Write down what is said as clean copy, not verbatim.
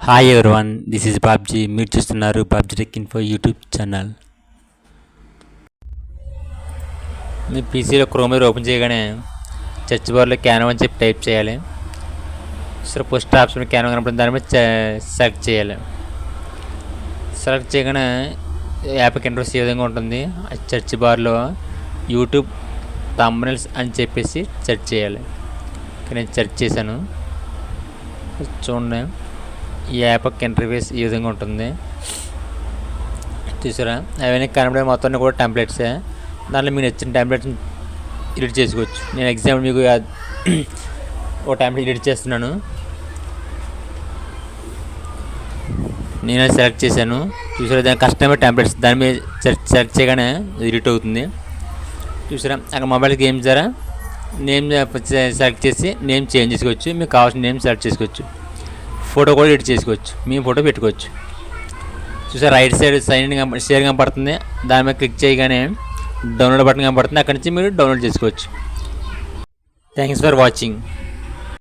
Hi everyone, this is Babji. మీరు చూస్తున్నారు Babji tech info YouTube channel. మీ పీసీలో క్రోమ్ మీద ఓపెన్ చేయగానే సెర్చ్ బార్లో క్యాన్వా అని చెప్పి టైప్ చేయాలి. సో ఫస్ట్ ఆప్షన్ క్యాన్వా కనపడుతుంది, దాని మీద సెలెక్ట్ చేయాలి. సెలెక్ట్ చేయగానే యాప్ ఇంట్రెస్ట్ ఏ విధంగా ఉంటుంది. సెర్చ్ బార్లో యూట్యూబ్ థంబ్నెయిల్స్ అని చెప్పేసి సెర్చ్ చేయాలి. నేను సెర్చ్ చేశాను, చూడండి ఈ యాప్ ఇంటర్ఫేస్ ఈ విధంగా ఉంటుంది. చూసారా, అవన్నీ కనబడే మొత్తాన్ని కూడా టెంప్లెట్సే. దాంట్లో మీకు నచ్చిన టెంప్లెట్స్ని ఎడిట్ చేసుకోవచ్చు. నేను ఎగ్జాంపుల్ మీకు ఒక టెంప్లెట్ ఎడిట్ చేస్తున్నాను. నేను సెలెక్ట్ చేశాను. చూసారా, దాని కస్టమర్ టెంప్లెట్స్ దాని మీద సెలెక్ట్ చేయగానే ఎడిట్ అవుతుంది. చూసారా, అక్కడ మొబైల్ గేమ్స్ ద్వారా నేమ్ సెలెక్ట్ చేసి నేమ్ చేంజ్ చేసుకోవచ్చు. మీకు కావాల్సిన నేమ్ సెలెక్ట్ చేసుకోవచ్చు. ఫోటో కూడా ఎడిట్ చేసుకోవచ్చు, మీ ఫోటో పెట్టుకోవచ్చు. చూసారా, రైట్ సైడ్ సైన్ షేర్ కనపడుతుంది, దాని మీద క్లిక్ చేయగానే డౌన్లోడ్ బటన్ కనపడుతుంది. అక్కడి నుంచి మీరు డౌన్లోడ్ చేసుకోవచ్చు. Thanks for watching.